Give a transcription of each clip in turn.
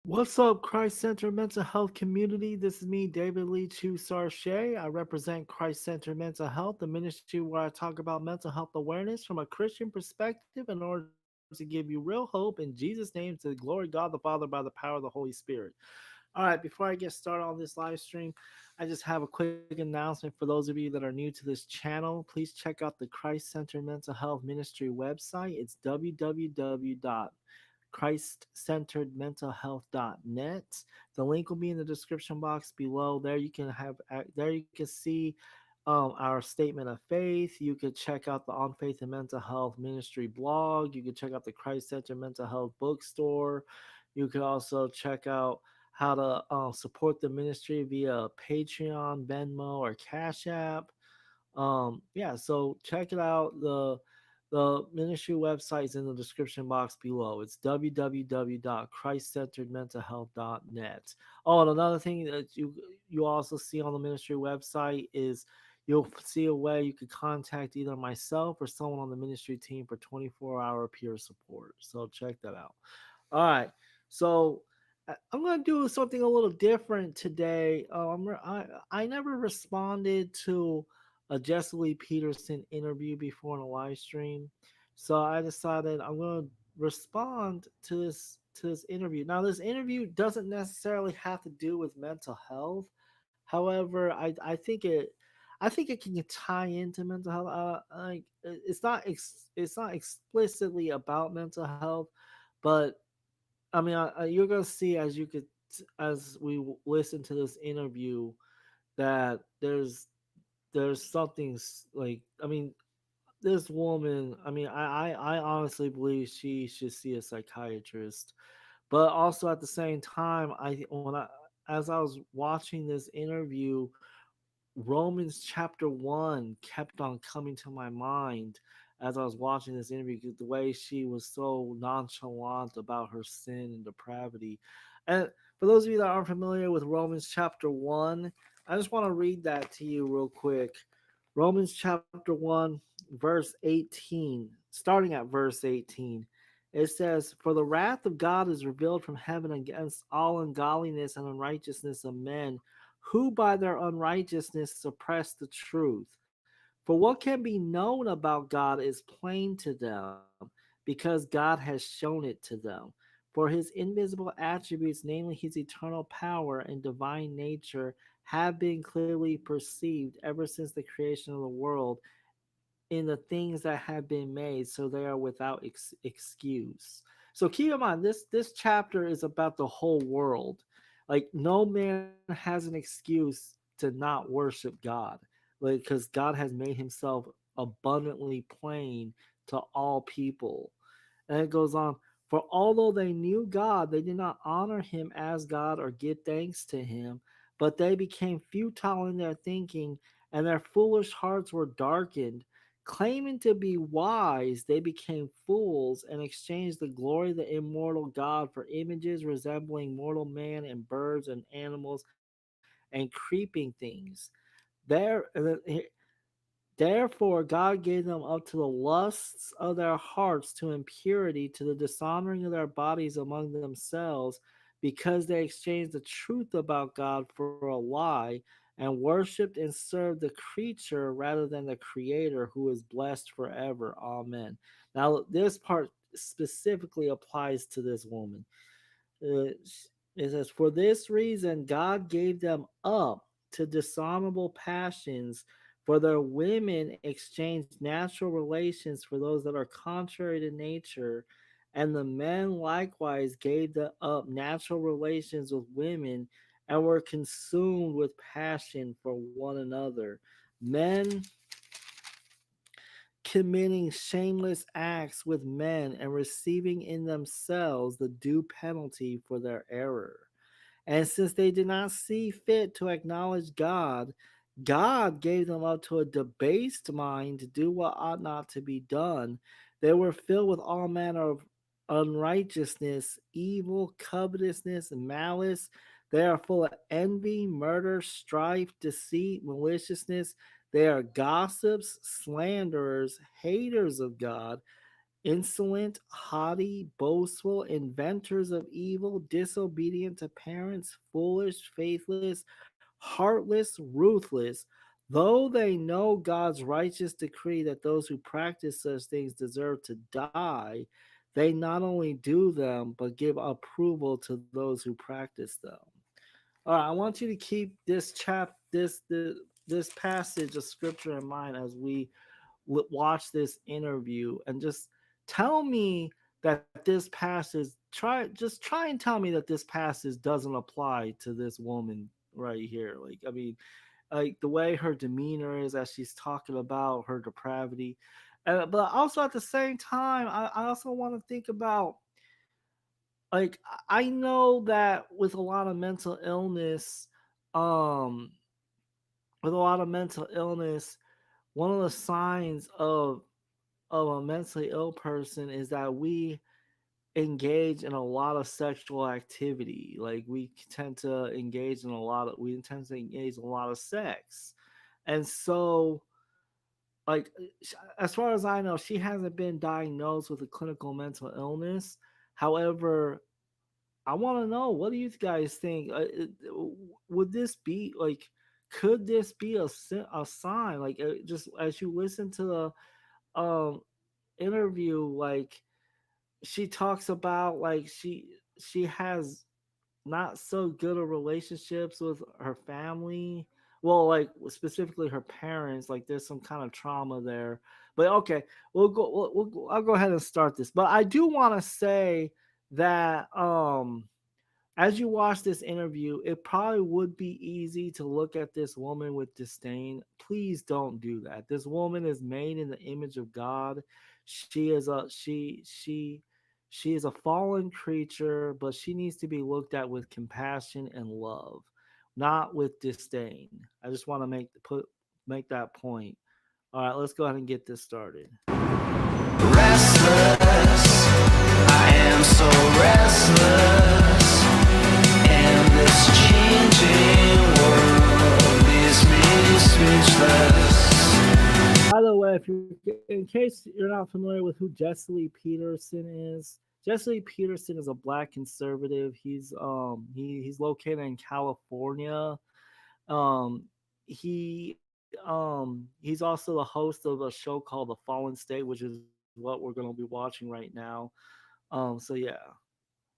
What's up, Christ Center Mental Health community? This is me, David Lee Chu Sarche. I represent Christ Center Mental Health, the ministry where I talk about mental health awareness from a Christian perspective in order to give you real hope in Jesus' name to glory God the Father by the power of the Holy Spirit. All right, before I get started on this live stream, I just have a quick announcement for those of you that are new to this channel. Please check out the Christ Center Mental Health Ministry website. It's www.christcenteredmentalhealth.net. The link will be in the description box below. There you can see our statement of faith. You could check out the On Faith and Mental Health Ministry blog. You could check out the Christ Center Mental Health bookstore. You could also check out how to support the ministry via Patreon, Venmo, or Cash App. Yeah, so check it out. The ministry website is in the description box below. It's www.christcenteredmentalhealth.net. Oh, and another thing that you also see on the ministry website is you'll see a way you could contact either myself or someone on the ministry team for 24-hour peer support. So check that out. All right. So I'm gonna do something a little different today. I never responded to a Jesse Lee Peterson interview before in a live stream, so I decided I'm gonna respond to this interview. Now, this interview doesn't necessarily have to do with mental health. However, I think it can tie into mental health. It's not explicitly about mental health, but I mean, you're gonna see as we listen to this interview that there's something like I mean this woman. I mean, I honestly believe she should see a psychiatrist, but also at the same time, as I was watching this interview, Romans chapter 1 kept on coming to my mind as I was watching this interview, the way she was so nonchalant about her sin and depravity. And for those of you that aren't familiar with Romans chapter 1, I just want to read that to you real quick. Romans chapter 1, verse 18, starting at verse 18. It says, "For the wrath of God is revealed from heaven against all ungodliness and unrighteousness of men, who by their unrighteousness suppress the truth. For what can be known about God is plain to them, because God has shown it to them. For his invisible attributes, namely his eternal power and divine nature, have been clearly perceived ever since the creation of the world in the things that have been made, so they are without excuse." So keep in mind, this chapter is about the whole world. Like no man has an excuse to not worship God, like because God has made Himself abundantly plain to all people. And it goes on. For although they knew God, they did not honor him as God or give thanks to him, but they became futile in their thinking, and their foolish hearts were darkened. Claiming to be wise, they became fools and exchanged the glory of the immortal God for images resembling mortal man and birds and animals and creeping things. There, Therefore, God gave them up to the lusts of their hearts, to impurity, to the dishonoring of their bodies among themselves, because they exchanged the truth about God for a lie, and worshiped and served the creature rather than the Creator, who is blessed forever. Amen. Now, this part specifically applies to this woman. Uh, it says, "For this reason, God gave them up to dishonorable passions. For their women exchanged natural relations for those that are contrary to nature. And the men likewise gave up natural relations with women and were consumed with passion for one another. Men committing shameless acts with men and receiving in themselves the due penalty for their error. And since they did not see fit to acknowledge God, God gave them up to a debased mind to do what ought not to be done. They were filled with all manner of unrighteousness, evil, covetousness, and malice. They are full of envy, murder, strife, deceit, maliciousness. They are gossips, slanderers, haters of God, insolent, haughty, boastful, inventors of evil, disobedient to parents, foolish, faithless, heartless, ruthless. Though they know God's righteous decree that those who practice such things deserve to die, they not only do them, but give approval to those who practice them. All right, I want you to keep this passage of scripture in mind as we watch this interview, and just tell me that this passage try and tell me that this passage doesn't apply to this woman right here. Like, I mean, like the way her demeanor is as she's talking about her depravity. But also at the same time, I also want to think about, like, I know that with a lot of mental illness, um with a lot of mental illness, one of the signs of a mentally ill person is that we engage in a lot of sexual activity. Like, we tend to engage in a lot of sex. And so, like, as far as I know, she hasn't been diagnosed with a clinical mental illness. However, I want to know, what do you guys think? Would this be like, could this be a sign? Like, just as you listen to the interview, like, she talks about, like, she has not so good of relationships with her family. Well, like, specifically her parents. Like, there's some kind of trauma there. But okay, I'll go ahead and start this. But I do want to say that as you watch this interview, it probably would be easy to look at this woman with disdain. Please don't do that. This woman is made in the image of God. She is a fallen creature, but she needs to be looked at with compassion and love, not with disdain. I just want to make that point. All right, let's go ahead and get this started. Restless, I am so restless, and this changing world leaves me speechless. By the way, if you in case you're not familiar with who Jesse Lee Peterson is, Jesse Lee Peterson is a black conservative. He's located in California. Um, he's also the host of a show called The Fallen State, which is what we're going to be watching right now. So yeah,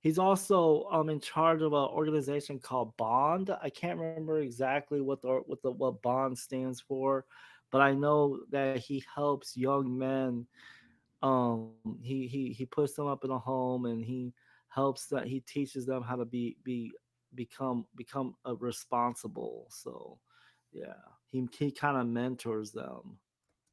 he's also in charge of an organization called Bond. I can't remember exactly what Bond stands for, but I know that he helps young men. He puts them up in a home, and he teaches them how to become a responsible. So yeah, he kind of mentors them,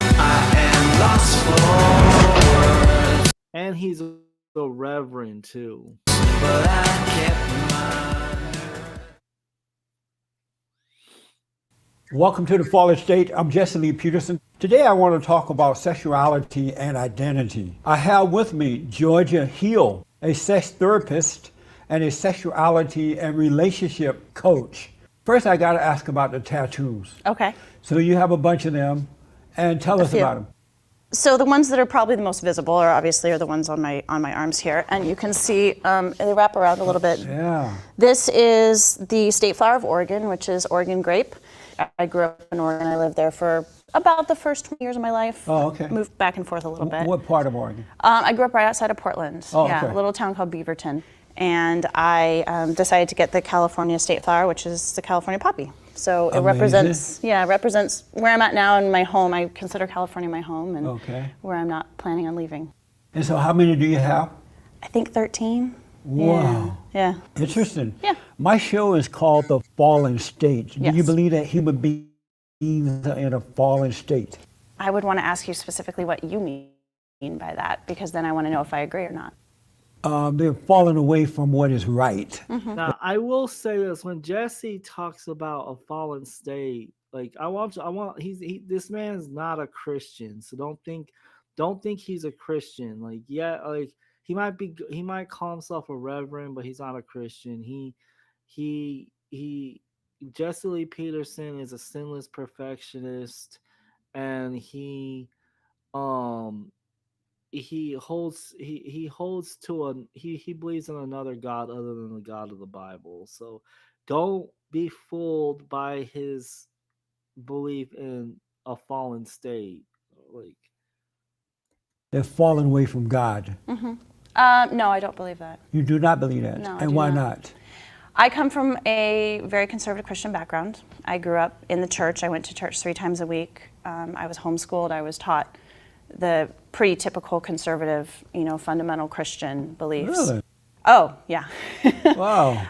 I am lost for words, and he's a reverend too. but I kept my nerve. Welcome to the Fallen State. I'm Jesse Lee Peterson. Today I want to talk about sexuality and identity. I have with me Georgia Hill, a sex therapist and a sexuality and relationship coach. First, I got to ask about the tattoos. Okay, So you have a bunch of them, and tell a us few. about them. So the ones that are probably the most visible are obviously the ones on my arms here, and you can see they wrap around a little bit. Yeah. This is the state flower of Oregon, which is Oregon grape. I grew up in Oregon. I lived there for about the first 20 years of my life. Oh, okay. Moved back and forth a little bit. What part of Oregon? I grew up right outside of Portland. Oh, yeah, okay. a little town called Beaverton. And I decided to get the California state flower, which is the California poppy. So it represents where I'm at now in my home. I consider California my home, and Okay. where I'm not planning on leaving. And so how many do you have? I think 13. Wow. Yeah. Interesting. Yeah. My show is called The Fallen State. Do you Yes. believe that human beings are in a fallen state? I would want to ask you specifically what you mean by that, because then I want to know if I agree or not. They're falling away from what is right. Now, I will say this: when Jesse talks about a fallen state, like, this man's not a Christian, so don't think he's a Christian. Like, yeah, like, he might call himself a reverend, but he's not a Christian. He Jesse Lee Peterson is a sinless perfectionist, and um he holds to he believes in another god other than the God of the Bible. So don't be fooled by his belief in a fallen state. Like, They've fallen away from God. No, I don't believe that. You do not believe that. No, I And do why not. not? I come from a very conservative Christian background. I grew up in the church. I went to church 3 times a week. I was homeschooled. I was taught the pretty typical conservative, fundamental Christian beliefs. Really? Oh, yeah. Wow.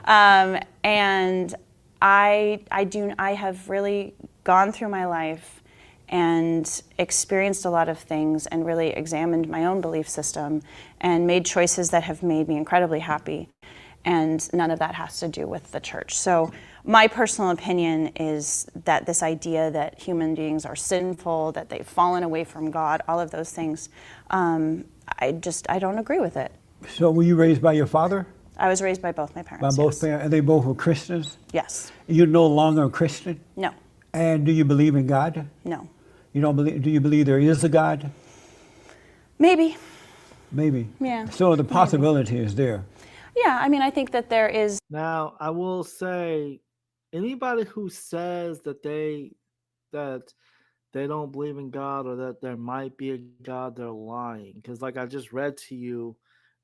And I have really gone through my life and experienced a lot of things and really examined my own belief system and made choices that have made me incredibly happy. And none of that has to do with the church. So my personal opinion is that this idea that human beings are sinful, that they've fallen away from God, all of those things, I don't agree with it. So were you raised by your father? I was raised by both my By parents. both Yes. parents? And they both were Christians? Yes. You're no longer a Christian? No. And do you believe in God? No. You don't believe? Do you believe there is a God? Maybe. Maybe. Yeah. So the possibility is there. Yeah. I mean, I think that there is. now I will say, anybody who says that they don't believe in God or that there might be a God, they're lying. Because, like I just read to you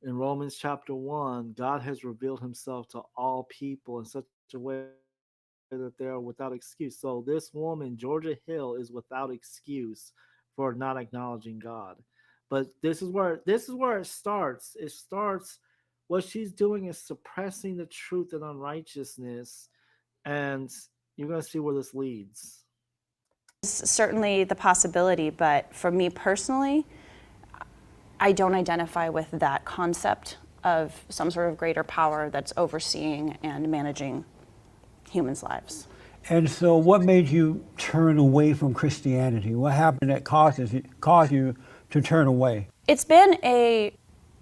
in Romans chapter 1, God has revealed himself to all people in such a way that they're without excuse. So, this woman, Georgia Hill, is without excuse for not acknowledging God. But this is where it starts. It starts what she's doing is suppressing the truth and unrighteousness, and you're going to see where this leads. Certainly the possibility, but for me personally, I don't identify with that concept of some sort of greater power that's overseeing and managing humans' lives. And so what made you turn away from Christianity? What happened that caused you to turn away? It's been a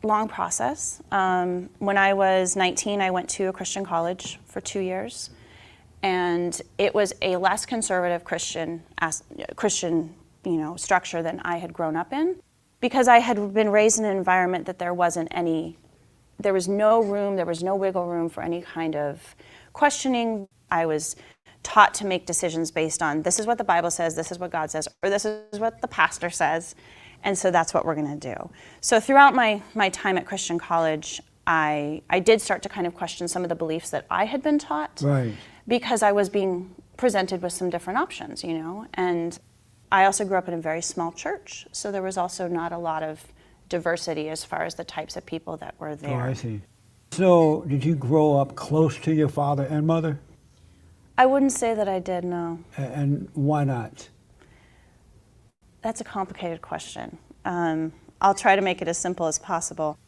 long process. When I was 19, I went to a Christian college for 2 years, and it was a less conservative Christian structure than I had grown up in, because I had been raised in an environment that there was no room, there was no wiggle room for any kind of questioning. I was taught to make decisions based on, this is what the Bible says, this is what God says, or this is what the pastor says, and so that's what we're going to do. So throughout my time at Christian college, I did start to kind of question some of the beliefs that I had been taught, Right. because I was being presented with some different options, and I also grew up in a very small church, so there was also not a lot of diversity as far as the types of people that were Oh, there. I see. So did you grow up close to your father and mother? I wouldn't say that I did, no. And why not? That's a complicated question. I'll try to make it as simple as possible.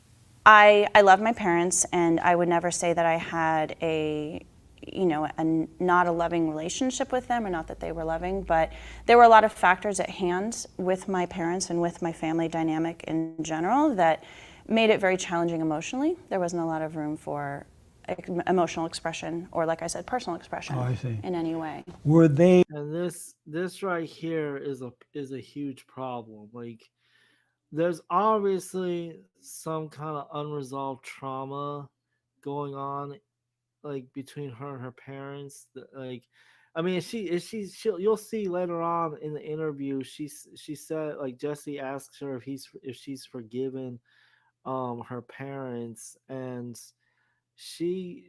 I love my parents, and I would never say that I had not a loving relationship with them, or not that they were loving, but there were a lot of factors at hand with my parents and with my family dynamic in general that made it very challenging emotionally. There wasn't a lot of room for emotional expression, or, like I said, personal expression. Oh, I see. In any way. Were they And this right here is a huge problem. Like, there's obviously some kind of unresolved trauma going on, like between her and her parents. Like, I mean, you'll see later on in the interview. She said, like, Jesse asks her if she's forgiven her parents, and she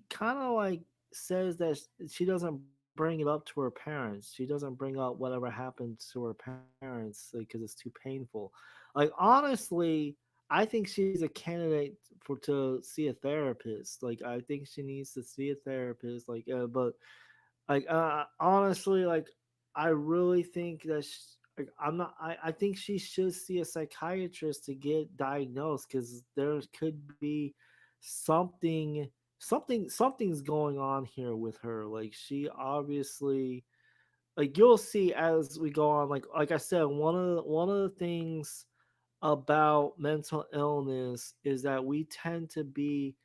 kind of like says that she doesn't bring it up to her parents. She doesn't bring up whatever happened to her parents because it's too painful. Like, honestly, I think she's a candidate to see a therapist. Like, I think she needs to see a therapist. Like, but like, honestly, like, I really think that like, I think she should see a psychiatrist to get diagnosed, because there could be something's going on here with her. Like, she obviously, like, you'll see as we go on. Like I said, one of the things about mental illness is that we tend to be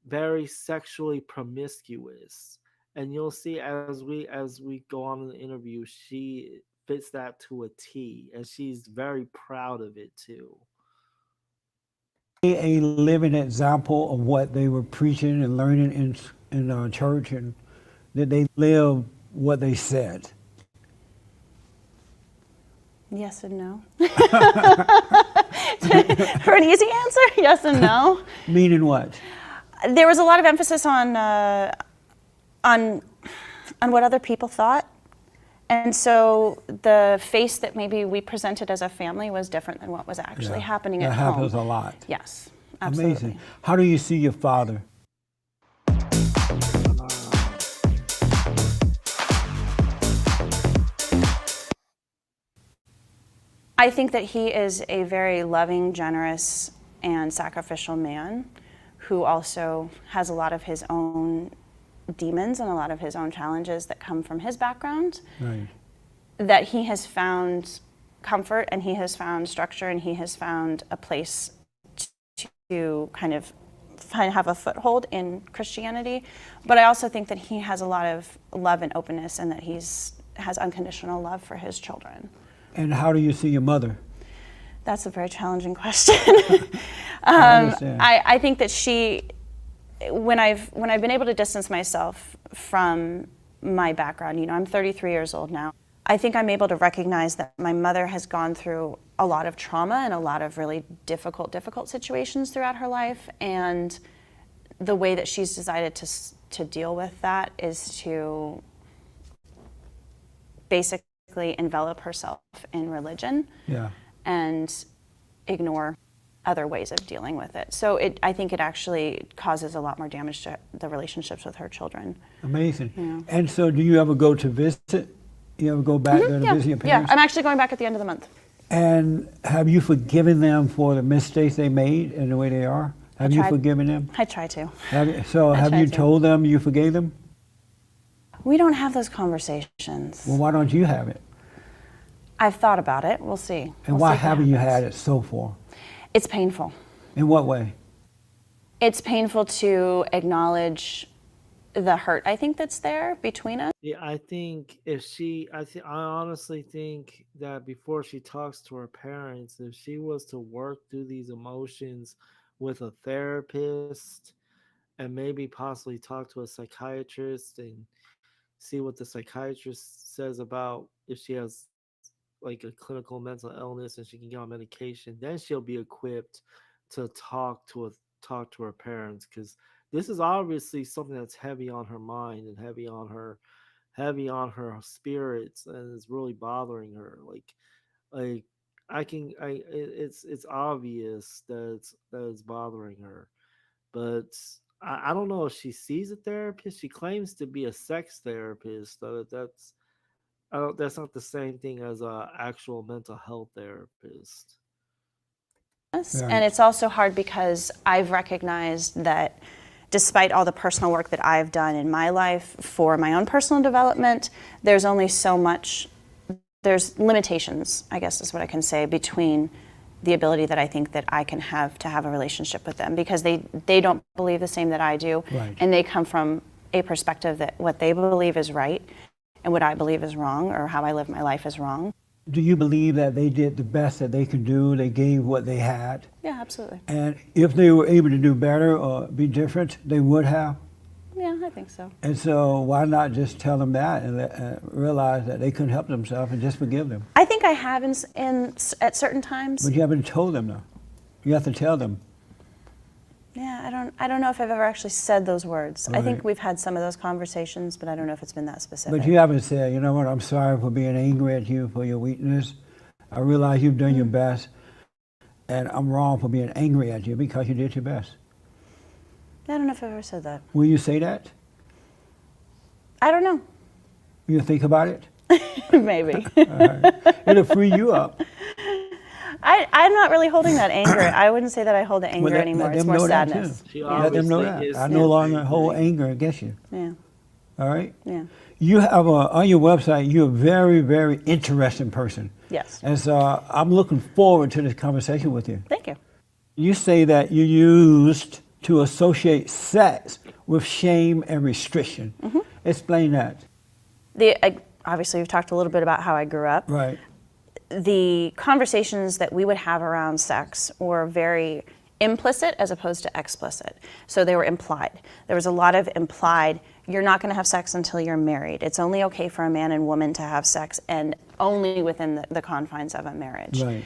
very sexually promiscuous, and you'll see as we go on in the interview, she fits that to a T, and she's very proud of it too. A living example of what they were preaching and learning in church, and that they live what they said. Yes and no. For an easy answer, yes and no. Meaning what? There was a lot of emphasis on what other people thought, and so the face that maybe we presented as a family was different than what was actually happening at home. That happens a lot. Yes, absolutely. Amazing. How do you see your father? I think that he is a very loving, generous, and sacrificial man who also has a lot of his own demons and a lot of his own challenges that come from his background. Right. That he has found comfort and he has found structure and he has found a place to kind of have a foothold in Christianity. But I also think that he has a lot of love and openness and that has unconditional love for his children. And how do you see your mother? That's a very challenging question. I think that when I've been able to distance myself from my background, I'm 33 years old now, I think I'm able to recognize that my mother has gone through a lot of trauma and a lot of really difficult situations throughout her life, and the way that she's decided to deal with that is to basically envelop herself in religion and ignore other ways of dealing with it. So I think it actually causes a lot more damage to the relationships with her children. Amazing. Yeah. And so do you ever go to visit? You ever go back there to visit your parents? Yeah, I'm actually going back at the end of the month. And have you forgiven them for the mistakes they made and the way they are? Have you forgiven them? I try to. Have you told them you forgave them? We don't have those conversations. Well, why don't you have it? I've thought about it. We'll see. And why haven't you had it so far? It's painful. In what way? It's painful to acknowledge the hurt, I think, that's there between us. Yeah, I honestly think that before she talks to her parents, if she was to work through these emotions with a therapist and maybe possibly talk to a psychiatrist and see what the psychiatrist says about if she has like a clinical mental illness and she can get on medication, then she'll be equipped to talk to her parents, because this is obviously something that's heavy on her mind and heavy on her spirits, and it's really bothering her. Like it's obvious that it's bothering her, but I don't know if she sees a therapist. She claims to be a sex therapist. That's not the same thing as a actual mental health therapist. And it's also hard because I've recognized that despite all the personal work that I've done in my life for my own personal development, there's only so much, there's limitations, I guess is what I can say, between the ability that I think that I can have to have a relationship with them, because they don't believe the same that I do, and they come from a perspective that what they believe is right and what I believe is wrong, or how I live my life is wrong. Do you believe that they did the best that they could do? They gave what they had? Yeah, absolutely. And if they were able to do better or be different, they would have? Yeah, I think so. And so why not just tell them that and realize that they couldn't help themselves and just forgive them? I think I have at certain times. But you haven't told them though. You have to tell them. Yeah, I don't know if I've ever actually said those words. Right. I think we've had some of those conversations, but I don't know if it's been that specific. But you haven't said, you know what, I'm sorry for being angry at you for your weakness. I realize you've done your best, and I'm wrong for being angry at you because you did your best. I don't know if I've ever said that. Will you say that? I don't know. You think about it? Maybe. It'll free you up. I'm not really holding that anger. I wouldn't say that I hold the anger anymore. It's more sadness. Let them know that. I no longer hold anger against you. Yeah. All right? Yeah. You have on your website, you're a very, very interesting person. Yes. And so I'm looking forward to this conversation with you. Thank you. You say that you used to associate sex with shame and restriction. Explain that. obviously we've talked a little bit about how I grew up. Right. The conversations that we would have around sex were very implicit as opposed to explicit. So they were implied. There was a lot of implied, you're not going to have sex until you're married. It's only okay for a man and woman to have sex, and only within the confines of a marriage. Right.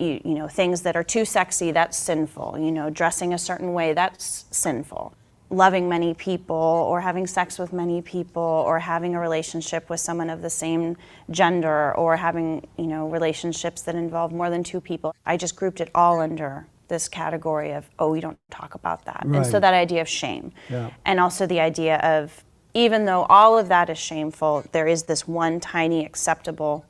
You know, things that are too sexy, that's sinful. You know, dressing a certain way, that's sinful. Loving many people, or having sex with many people, or having a relationship with someone of the same gender, or having, you know, relationships that involve more than two people. I just grouped it all under this category of, oh, we don't talk about that. Right. And so that idea of shame. Yeah. And also the idea of, even though all of that is shameful, there is this one tiny acceptable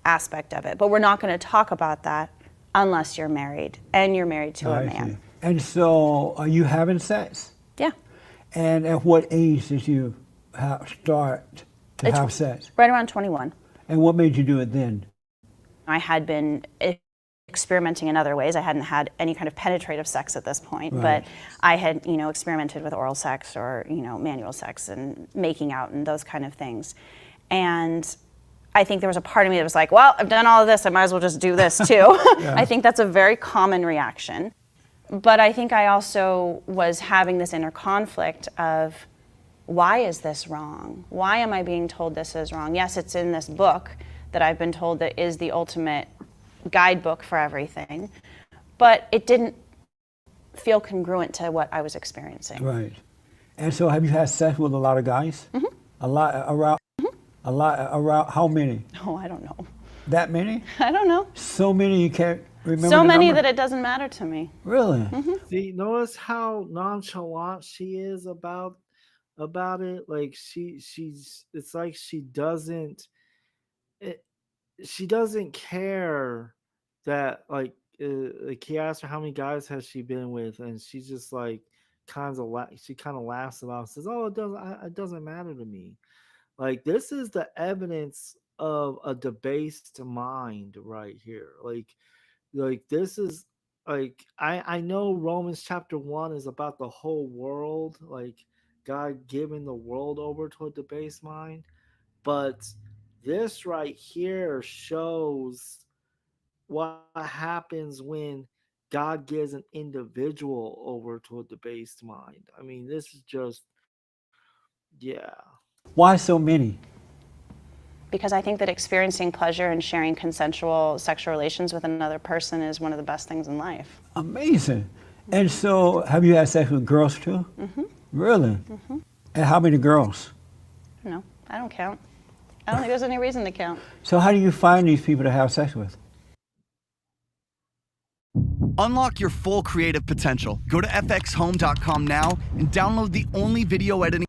aspect of it. But we're not going to talk about that unless you're married, and you're married to a I man. see. And so, are you having sex? Yeah. And at what age did you start to have sex? Right around 21. And what made you do it then? I had been experimenting in other ways. I hadn't had any kind of penetrative sex at this point, Right. but I had, you know, experimented with oral sex, or, you know, manual sex and making out and those kind of things. And I think there was a part of me that was like, well, I've done all of this, I might as well just do this too. Yeah. I think that's a very common reaction. But I think I also was having this inner conflict of, why is this wrong? Why am I being told this is wrong? Yes, it's in this book that I've been told that is the ultimate guidebook for everything, but it didn't feel congruent to what I was experiencing. Right. And so, have you had sex with a lot of guys? Mm-hmm. A lot around. A lot around. How many? Oh, I don't know. That many? I don't know. So many you can't remember. So the many number? that it doesn't matter to me. Really? See, notice how nonchalant she is about it. Like she's it's like it, she doesn't care that like he asked her how many guys has she been with, and she's just like she kind of laughs about it, says, oh, it doesn't matter to me. Like, this is the evidence of a debased mind right here. Like this is like I know Romans chapter 1 is about the whole world, like God giving the world over to a debased mind, but this right here shows what happens when God gives an individual over to a debased mind. I mean, this is just, yeah. Why so many? Because I think that experiencing pleasure and sharing consensual sexual relations with another person is one of the best things in life. Amazing. And so, have you had sex with girls too? Mm-hmm. Really? Mm-hmm. And how many girls? No, I don't count. I don't think there's any reason to count. So, how do you find these people to have sex with? Unlock your full creative potential. Go to fxhome.com now and download the only video editing.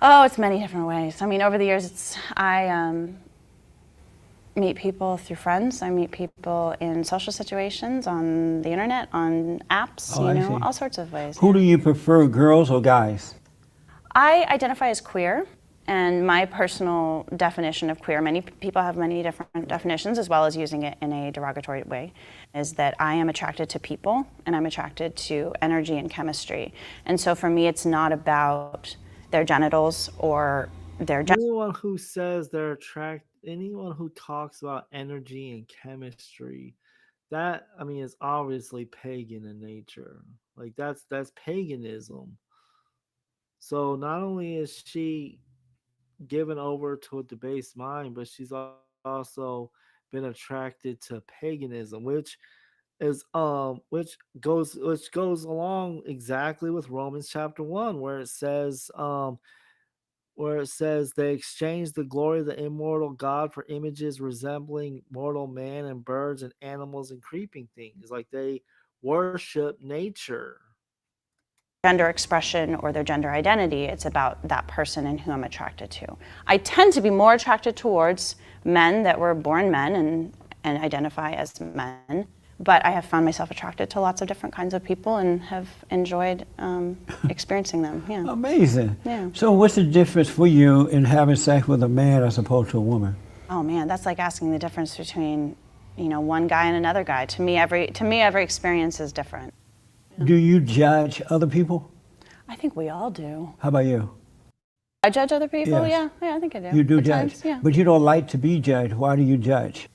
Oh, it's many different ways. I mean, over the years, I meet people through friends. I meet people in social situations, on the internet, on apps, Oh, I see. all sorts of ways. Who do you prefer, girls or guys? I identify as queer, and my personal definition of queer, many people have many different definitions, as well as using it in a derogatory way, is that I am attracted to people, and I'm attracted to energy and chemistry. And so for me, it's not about their genitals or their Anyone who says anyone who talks about energy and chemistry, that, I mean, is obviously pagan in nature. Like, that's paganism. So not only is she given over to a debased mind, but she's also been attracted to paganism, which is which goes along exactly with Romans chapter 1, where it says they exchange the glory of the immortal God for images resembling mortal man and birds and animals and creeping things. Like, they worship nature. gender expression or their gender identity. It's about that person and who I'm attracted to. I tend to be more attracted towards men that were born men and identify as men. But I have found myself attracted to lots of different kinds of people and have enjoyed experiencing them. Yeah. Amazing. Yeah. So, what's the difference for you in having sex with a man as opposed to a woman? Oh man, that's like asking the difference between, one guy and another guy. To me, every experience is different. Do you judge other people? I think we all do. How about you? I judge other people. Yes. Yeah, I think I do. You do At judge. times, yeah. But you don't like to be judged. Why do you judge?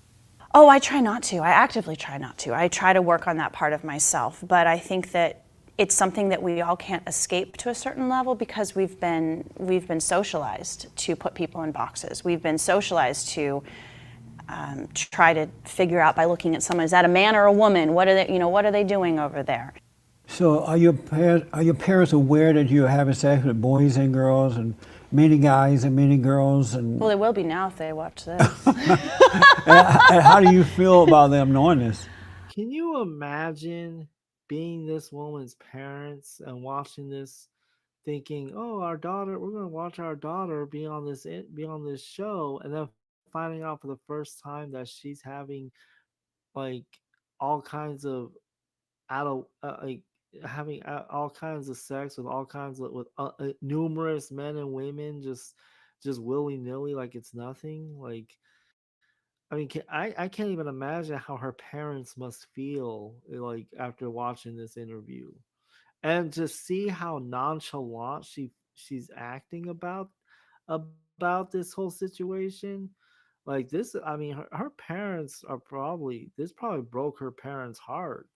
Oh, I try not to. I actively try not to. I try to work on that part of myself. But I think that it's something that we all can't escape to a certain level because we've been socialized to put people in boxes. We've been socialized to try to figure out by looking at someone, is that a man or a woman? What are they doing over there? So are your parents aware that you're having sex with boys and girls and many guys and many girls? And, Well, they will be now if they watch this. and how do you feel about them knowing this? Can you imagine being this woman's parents and watching this, thinking, "Oh, our daughter, we're gonna watch our daughter be on this show," and then finding out for the first time that she's having like all kinds of like having all kinds of sex with all kinds of with numerous men and women just willy nilly like it's nothing. Like I mean, I can't even imagine how her parents must feel like after watching this interview, and to see how nonchalant she's acting about this whole situation. Like this, I mean, her parents are probably this probably broke her parents' heart.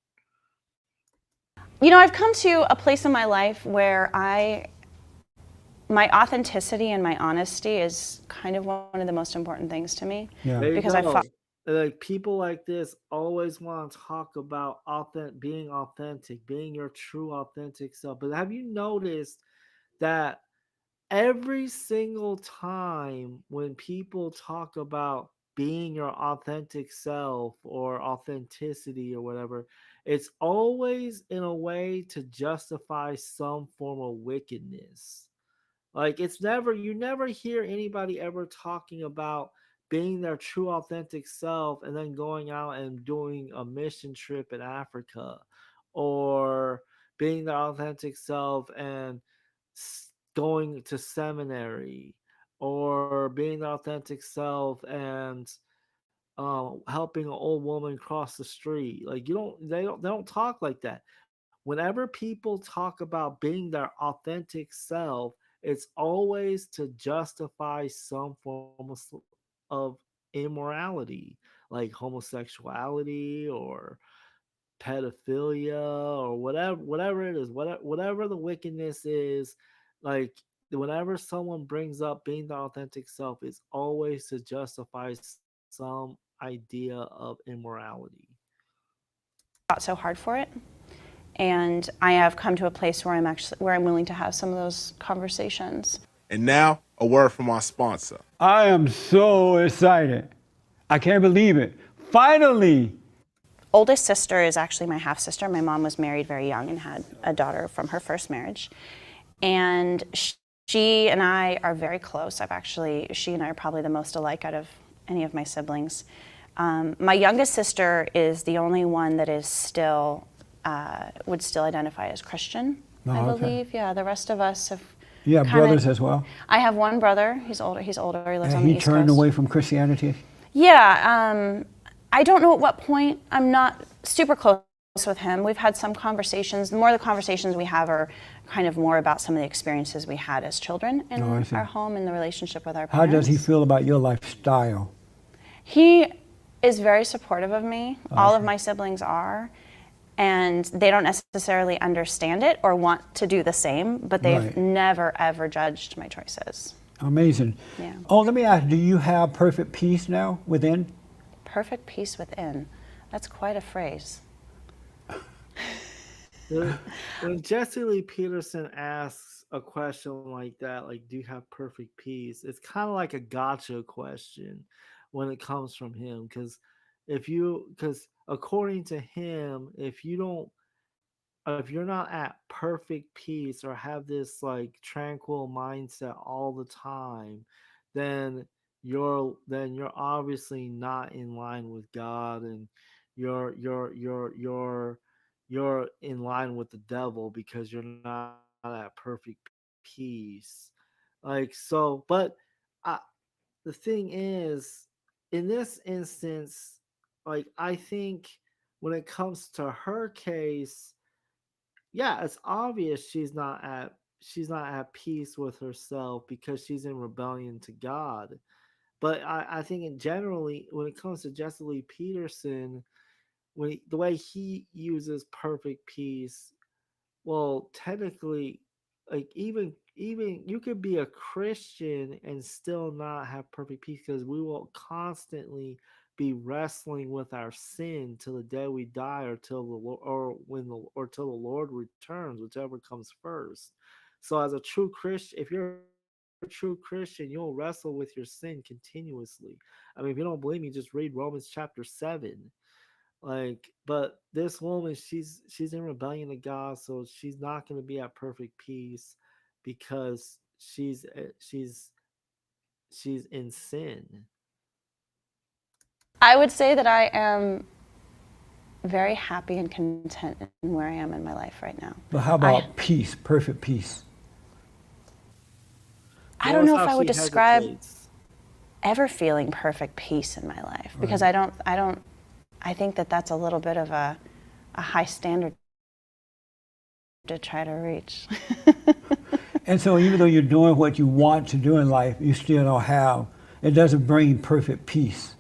I've come to a place in my life where my authenticity and my honesty is kind of one of the most important things to me. Yeah. There you Because I go. fought. Like people like this always want to talk about authentic, being your true authentic self. But have you noticed that every single time when people talk about being your authentic self or authenticity or whatever, it's always in a way to justify some form of wickedness. Like it's never you never hear anybody ever talking about being their true authentic self and then going out and doing a mission trip in Africa, or being their authentic self and going to seminary, or being the authentic self and helping an old woman cross the street. Like they don't talk like that. Whenever people talk about being their authentic self, it's always to justify some form of immorality, like homosexuality or pedophilia or whatever it is, whatever the wickedness is. Like whenever someone brings up being the authentic self, it's always to justify some idea of immorality. Fought so hard for it. And I have come to a place where I'm willing to have some of those conversations. And now, a word from our sponsor. I am so excited. I can't believe it. Finally! Oldest sister is actually my half sister. My mom was married very young and had a daughter from her first marriage. And she and I are very close. She and I are probably the most alike out of any of my siblings. My youngest sister is the only one that is would still identify as Christian, I okay. believe. Yeah, the rest of us have. You have brothers as well? I have one brother. He's older. He lives on And the he East turned Coast. away from Christianity? Yeah, I don't know at what point. I'm not super close with him. We've had some conversations. The more the conversations we have are kind of more about some of the experiences we had as children in our home and the relationship with our How parents. does he feel about your lifestyle? He is very supportive of me. All of my siblings are. And they don't necessarily understand it or want to do the same, but they've never, ever judged my choices. Amazing. Yeah. Oh, let me ask, do you have perfect peace now within? Perfect peace within. That's quite a phrase. When Jesse Lee Peterson asks a question like that, like, do you have perfect peace? It's kind of like a gotcha question when it comes from him. Because according to him, if you're not at perfect peace or have this like tranquil mindset all the time, then you're obviously not in line with God, and you're you're you're you're you're in line with the devil because you're not at perfect peace. Like so, but I, the thing is, in this instance, like I think when it comes to her case, yeah, it's obvious she's not at peace with herself because she's in rebellion to God. But I think in generally, when it comes to Jesse Lee Peterson, the way he uses perfect peace, well, technically, like even you could be a Christian and still not have perfect peace because we will constantly be wrestling with our sin till the day we die, or till the or till the Lord returns, whichever comes first. So, as a true Christian, if you're a true Christian, you'll wrestle with your sin continuously. I mean, if you don't believe me, just read Romans chapter 7. Like, but this woman, she's in rebellion to God, so she's not going to be at perfect peace because she's in sin. I would say that I am very happy and content in where I am in my life right now. But how about peace, perfect peace? I don't know if Notice I how would she describe hesitates. ever feeling perfect peace in my life, because I think that that's a little bit of a high standard to try to reach. And so even though you're doing what you want to do in life, you still don't have, it doesn't bring perfect peace.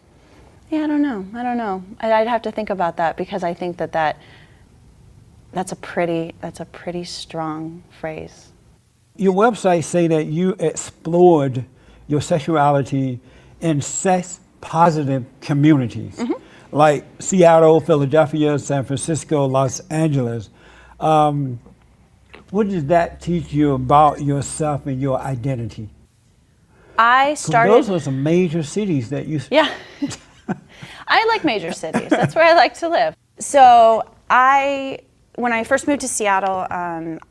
Yeah, I don't know. I'd have to think about that, because I think that's a pretty strong phrase. Your website say that you explored your sexuality in sex-positive communities, like Seattle, Philadelphia, San Francisco, Los Angeles. What does that teach you about yourself and your identity? I 'Cause started. those are some major cities that you. Yeah. I like major cities. That's where I like to live. So when I first moved to Seattle,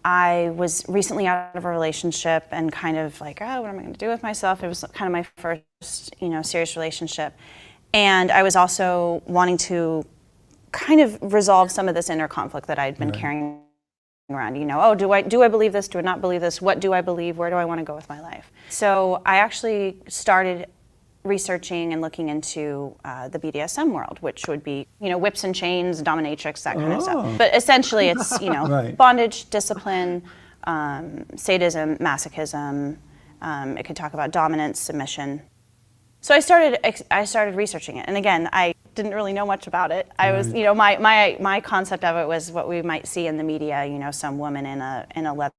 I was recently out of a relationship and kind of like, oh, what am I going to do with myself? It was kind of my first, serious relationship. And I was also wanting to kind of resolve some of this inner conflict that I'd been carrying around. Oh, do I believe this? Do I not believe this? What do I believe? Where do I want to go with my life? So I actually started researching and looking into the BDSM world, which would be, whips and chains, dominatrix, that kind of stuff. But essentially it's, Right. bondage, discipline, sadism, masochism. It could talk about dominance, submission. So I started researching it. And again, I didn't really know much about it. I was, my concept of it was what we might see in the media, some woman in a leather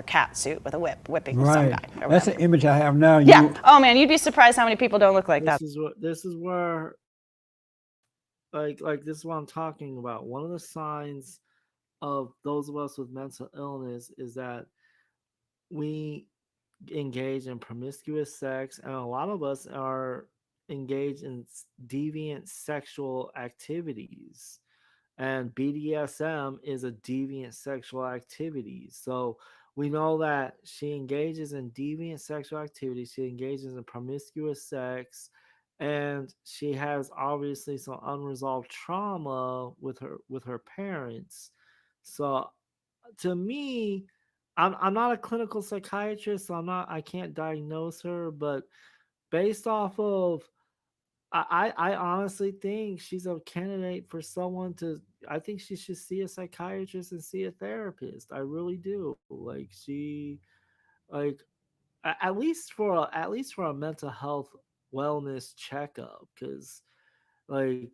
cat suit with a whip whipping some guy. Or That's whatever. an image I have now. Yeah. Oh man, you'd be surprised how many people don't look like that. This is where like this is what I'm talking about. One of the signs of those of us with mental illness is that we engage in promiscuous sex, and a lot of us are engaged in deviant sexual activities. And BDSM is a deviant sexual activity. So we know that she engages in deviant sexual activities, she engages in promiscuous sex, and she has obviously some unresolved trauma with her parents. So to me, I'm not a clinical psychiatrist, so I can't diagnose her, but based off of I honestly think she's a candidate for someone to. I think she should see a psychiatrist and see a therapist. I really do. Like like at least for a mental health wellness checkup, because and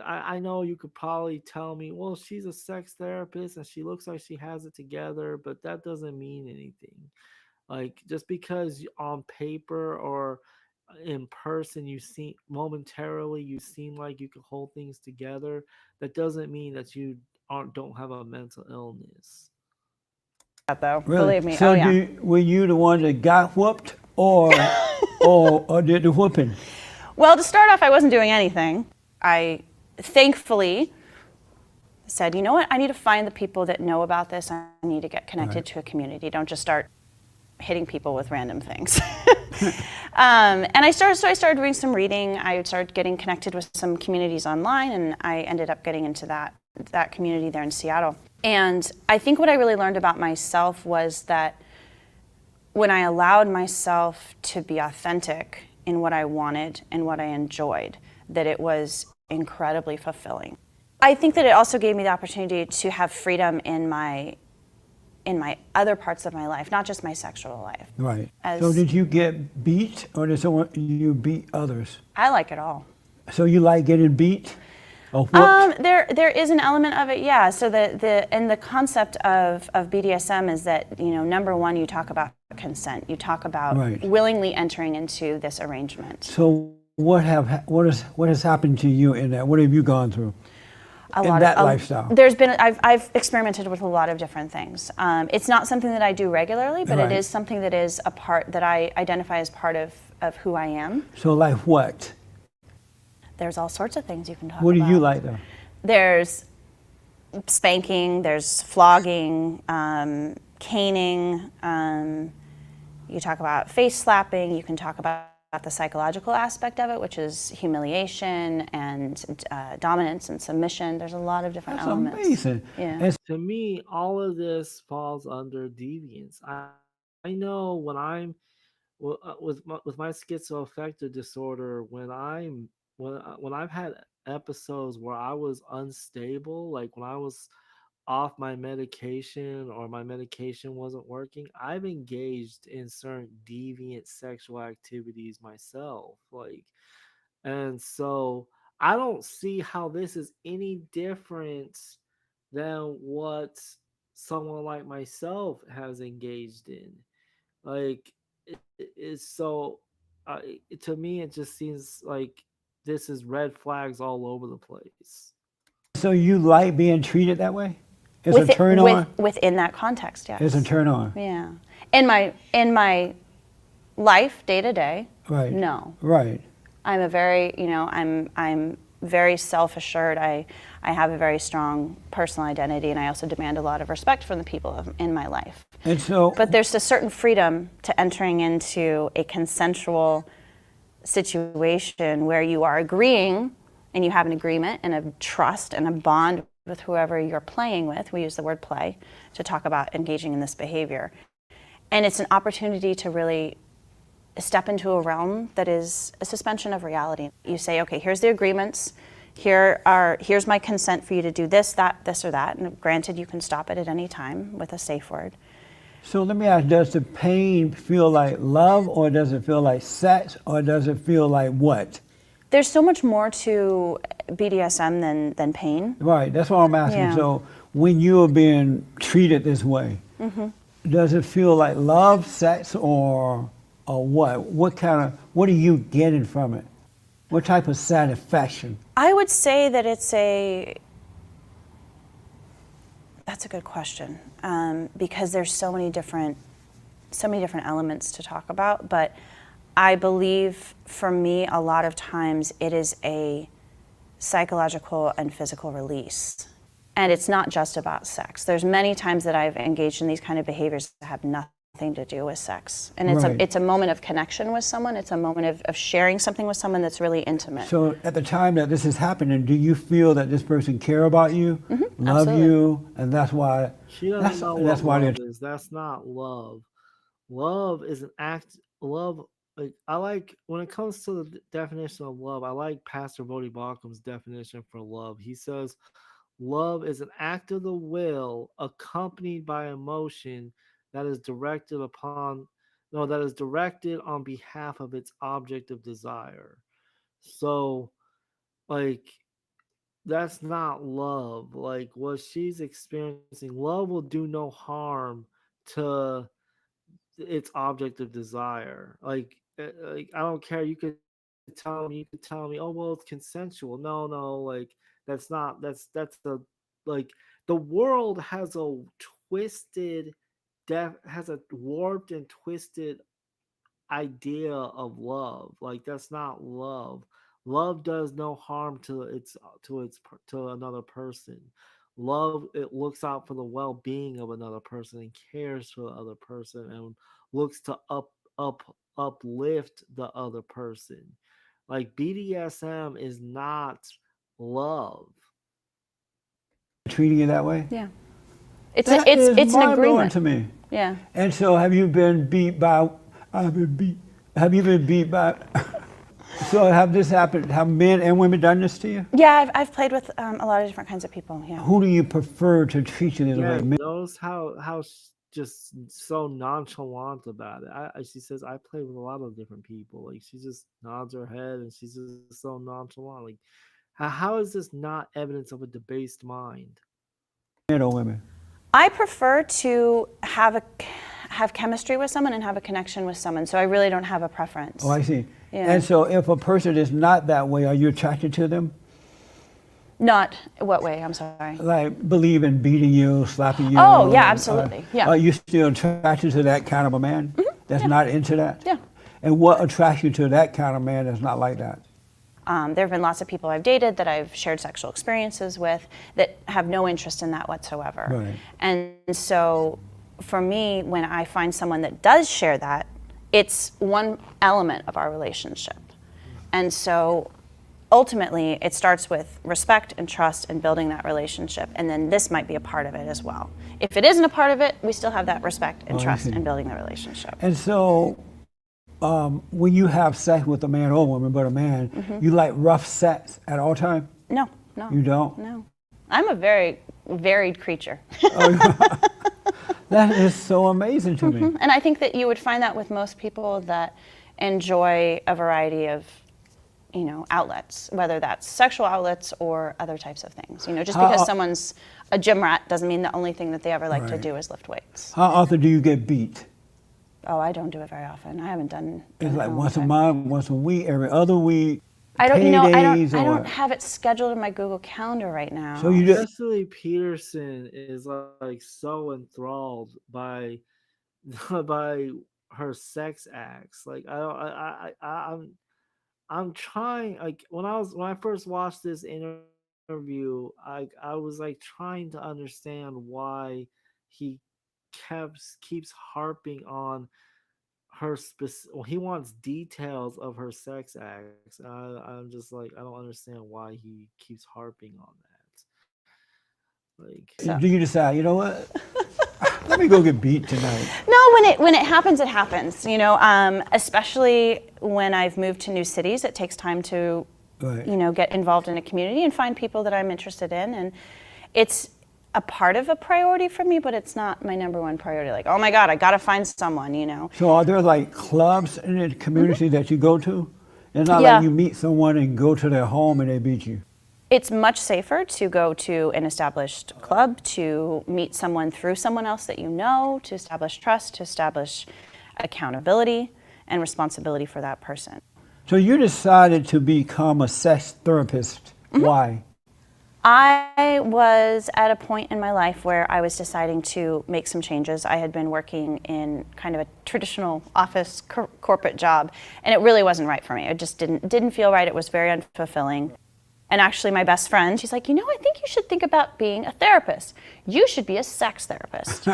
I know you could probably tell me, well, she's a sex therapist and she looks like she has it together, but that doesn't mean anything. Like, just because on paper or in person you seem like you can hold things together, that doesn't mean that you aren't don't have a mental illness. Though, Really? believe me. So Oh yeah. were you the one that got whooped, or did the whooping? Well, to start off, I wasn't doing anything. I thankfully said, you know what? I need to find the people that know about this. I need to get connected to a community. Don't just start hitting people with random things. And I started doing some reading. I started getting connected with some communities online, and I ended up getting into that community there in Seattle. And I think what I really learned about myself was that when I allowed myself to be authentic in what I wanted and what I enjoyed, that it was incredibly fulfilling. I think that it also gave me the opportunity to have freedom in my in my other parts of my life, not just my sexual life. Right. As- So did you get beat, or did someone you beat others? I like it all. So you like getting beat or whooped? There is an element of it, yeah. So the concept of BDSM is that, number one, you talk about consent. You talk about Right. willingly entering into this arrangement. So what has happened to you in that? What have you gone through in that lifestyle? I've experimented with a lot of different things. It's not something that I do regularly, but Right. it is something that is a part that I identify as part of who I am. So like what? There's all sorts of things you can talk What about. do you like though? There's spanking, there's flogging, caning. You talk about face slapping. You can talk about the psychological aspect of it, which is humiliation and dominance and submission. There's a lot of different That's elements. amazing. Yeah. And To me, all of this falls under deviance. I know when I'm with my schizoaffective disorder, when I've had episodes where I was unstable, like when I was off my medication or my medication wasn't working, I've engaged in certain deviant sexual activities myself. And so I don't see how this is any different than what someone like myself has engaged in. Like, it's so, to me, it just seems like this is red flags all over the place. so you like being treated that way? It's a turn on? Within that context, yes. It's a turn on. Yeah. In my life, day to day, Right. no. Right. I'm a very, I'm very self-assured. I have a very strong personal identity, and I also demand a lot of respect from the people in my life. And so But there's a certain freedom to entering into a consensual situation where you are agreeing and you have an agreement and a trust and a bond with whoever you're playing with. We use the word play to talk about engaging in this behavior. And it's an opportunity to really step into a realm that is a suspension of reality. You say, okay, here's the agreements. Here's my consent for you to do this, that, this, or that. And granted, you can stop it at any time with a safe word. So let me ask, does the pain feel like love, or does it feel like sex, or does it feel like what? There's so much more to BDSM than pain. Right, that's what I'm asking. Yeah. So when you are being treated this way, does it feel like love, sex, or what? What are you getting from it? What type of satisfaction? I would say that that's a good question, because there's so many different elements to talk about. But I believe, for me, a lot of times it is a psychological and physical release. And it's not just about sex. There's many times that I've engaged in these kind of behaviors that have nothing to do with sex. And Right. it's a moment of connection with someone. It's a moment of sharing something with someone that's really intimate. So at the time that this is happening, do you feel that this person care about you, love absolutely. you, and that's why? She doesn't know that's what why love they're is. That's not love. Love is an act. Love, like, I like, when it comes to the definition of love, I like Pastor Bodie Baucham's definition for love. He says, love is an act of the will accompanied by emotion that is directed upon, no, that is directed on behalf of its object of desire. So, like, that's not love. Like, what she's experiencing, love will do no harm to its object of desire. Like, I don't care. You could tell me, oh well, it's consensual. No, like, that's the, like, the world has a twisted, has a warped and twisted idea of love. Like, that's not love. Love does no harm to another person. Love, it looks out for the well-being of another person and cares for the other person and looks to up uplift the other person. Like, BDSM is not love. treating you that way. Yeah. It's That is it's an mind-blowing agreement. to me. Yeah. And so, have you been beat by? I've been beat. Have you been beat by? So, have this happened? Have men and women done this to you? Yeah, I've played with a lot of different kinds of people. Yeah. Who do you prefer to treat you this Yeah, way? Men? notice how just so nonchalant about it. She says I play with a lot of different people. Like she just nods her head and she's just so nonchalant. Like how is this not evidence of a debased mind? Men or women? I prefer to have chemistry with someone and have a connection with someone, so I really don't have a preference. Oh, I see. Yeah. And so if a person is not that way, are you attracted to them? Not what way? I'm sorry. Like believe in beating you, slapping you? Oh, yeah, absolutely. Yeah. Are you still attracted to that kind of a man that's not into that? Yeah. And what attracts you to that kind of man that's not like that? There have been lots of people I've dated that I've shared sexual experiences with that have no interest in that whatsoever. Right. And so for me, when I find someone that does share that, it's one element of our relationship. And so ultimately, it starts with respect and trust and building that relationship. And then this might be a part of it as well. If it isn't a part of it, we still have that respect and trust and building the relationship. And so when you have sex with a man or woman, but a man, you like rough sex at all time? No. You don't? No. I'm a very varied creature. That is so amazing to me. And I think that you would find that with most people that enjoy a variety of, outlets, whether that's sexual outlets or other types of things. Just because someone's a gym rat doesn't mean the only thing that they ever like to do is lift weights. How often do you get beat? Oh, I don't do it very often. I haven't done it. It's in like a once a long time. month, once a week, every other week. I don't paydays or don't what? have it scheduled in my Google Calendar right now. So you just Cecily Peterson is like so enthralled by by her sex acts. Like I don't I'm trying like when I first watched this interview, I was like trying to understand why he keeps harping on her well, he wants details of her sex acts. I'm just like I don't understand why he keeps harping on that. Like So- do you decide, you know what? Let me go get beat tonight. No, when it happens, it happens. Especially when I've moved to new cities, it takes time to, Right. get involved in a community and find people that I'm interested in, and it's a part of a priority for me, but it's not my number one priority. Like, oh my God, I got to find someone. So are there like clubs in the community that you go to? It's not Yeah. like you meet someone and go to their home and they beat you. It's much safer to go to an established club, to meet someone through someone else that you know, to establish trust, to establish accountability and responsibility for that person. So you decided to become a sex therapist. Why? I was at a point in my life where I was deciding to make some changes. I had been working in kind of a traditional office corporate job, and it really wasn't right for me. It just didn't feel right. It was very unfulfilling. And actually, my best friend, she's like, I think you should think about being a therapist. You should be a sex therapist.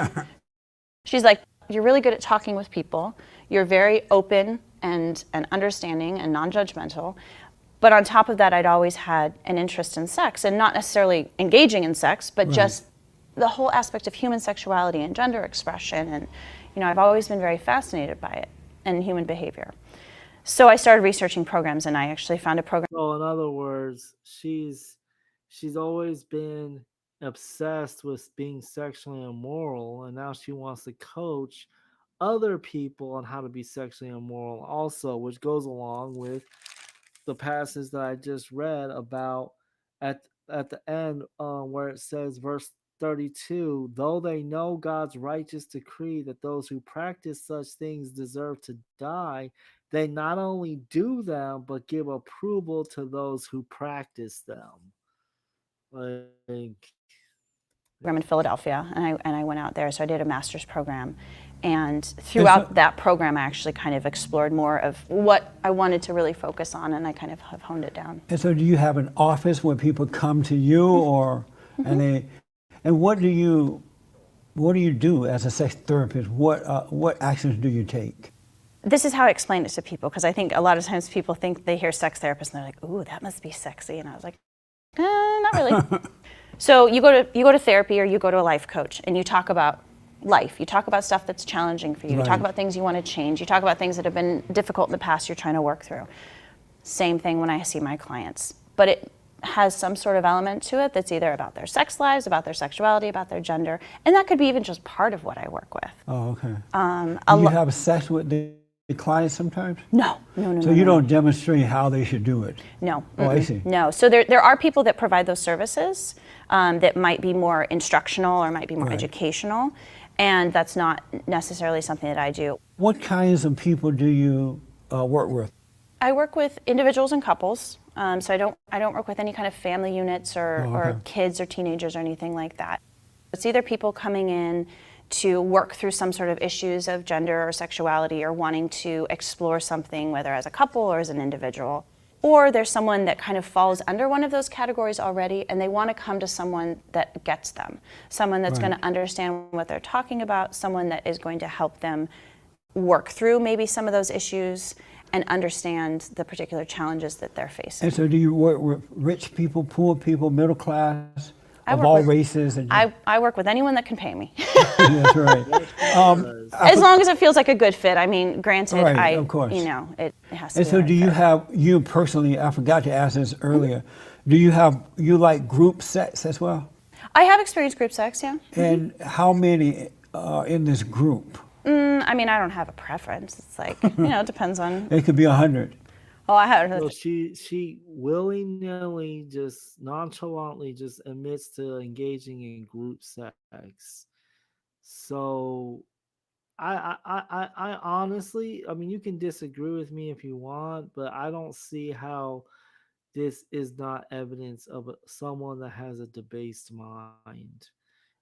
She's like, you're really good at talking with people. You're very open and understanding and non-judgmental. But on top of that, I'd always had an interest in sex, and not necessarily engaging in sex, but just the whole aspect of human sexuality and gender expression. And, I've always been very fascinated by it and human behavior. So I started researching programs, and I actually found a program. so in other words, she's always been obsessed with being sexually immoral, and now she wants to coach other people on how to be sexually immoral also, which goes along with the passage that I just read about at the end where it says verse 32, though they know God's righteous decree that those who practice such things deserve to die, they not only do them but give approval to those who practice them. Like In Philadelphia, and I went out there. So I did a master's program, and throughout that program, I actually kind of explored more of what I wanted to really focus on, and I kind of have honed it down. And so do you have an office where people come to you or and what do you do as a sex therapist? What actions do you take? This is how I explain it to people, because I think a lot of times people think they hear sex therapist and they're like, ooh, that must be sexy. And I was like, not really. So you go to therapy, or you go to a life coach, and you talk about life. You talk about stuff that's challenging for you. You talk about things you want to change. You talk about things that have been difficult in the past you're trying to work through. Same thing when I see my clients. But has some sort of element to it that's either about their sex lives, about their sexuality, about their gender, and that could be even just part of what I work with. Oh, okay. Do you have sex with the clients sometimes? No. So you don't demonstrate how they should do it? No. Oh, I see. No. So there are people that provide those services that might be more instructional or might be more educational, and that's not necessarily something that I do. What kinds of people do you work with? I work with individuals and couples, so I don't work with any kind of family units or kids or teenagers or anything like that. It's either people coming in to work through some sort of issues of gender or sexuality or wanting to explore something, whether as a couple or as an individual. Or there's someone that kind of falls under one of those categories already and they want to come to someone that gets them, someone that's going to understand what they're talking about, someone that is going to help them work through maybe some of those issues and understand the particular challenges that they're facing. And so do you work with rich people, poor people, middle class, of all races? And I work with anyone that can pay me. That's right. As long as it feels like a good fit. I mean, granted, of course. it has to And be so the right do you fit. have, you personally, I forgot to ask this earlier, do you like group sex as well? I have experienced group sex, yeah. And how many in this group? I mean, I don't have a preference. It's like, it depends on. It could be 100. Oh, I have. So she willy-nilly, just nonchalantly, just admits to engaging in group sex. So I honestly, I mean, you can disagree with me if you want, but I don't see how this is not evidence of someone that has a debased mind.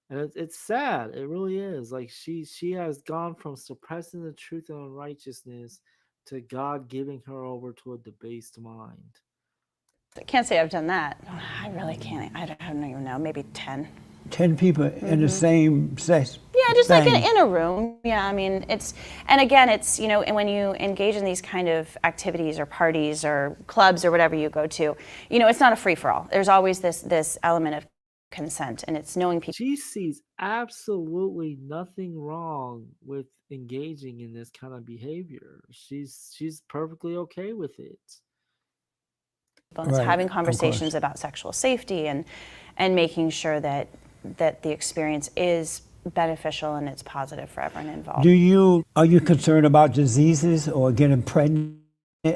And it's sad. It really is. Like she has gone from suppressing the truth and unrighteousness to God giving her over to a debased mind. I can't say I've done that. I really can't. I don't even know. Maybe 10. 10 people in the same sex. Yeah, just like thing. in a room. Yeah, I mean, and again, it's, and when you engage in these kind of activities or parties or clubs or whatever you go to, it's not a free for all. There's always this element of consent, and it's knowing people. She sees absolutely nothing wrong with engaging in this kind of behavior. She's perfectly okay with it. And it's having of course. conversations about sexual safety and making sure that the experience is beneficial and it's positive for everyone involved. Are you concerned about diseases or getting pregnant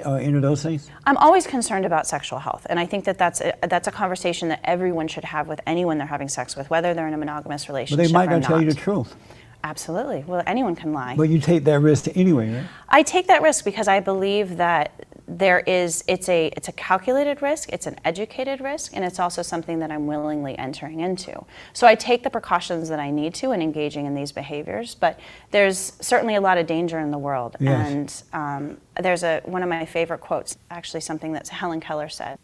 or any of those things? I'm always concerned about sexual health, and I think that's a conversation that everyone should have with anyone they're having sex with, whether they're in a monogamous But relationship they might or not tell you the truth. Absolutely. Well, anyone can lie. But you take that risk anyway, right? I take that risk because I believe that it's a calculated risk, it's an educated risk, and it's also something that I'm willingly entering into. So I take the precautions that I need to in engaging in these behaviors, but there's certainly a lot of danger in the world. Yes. And there's one of my favorite quotes, actually something that Helen Keller said.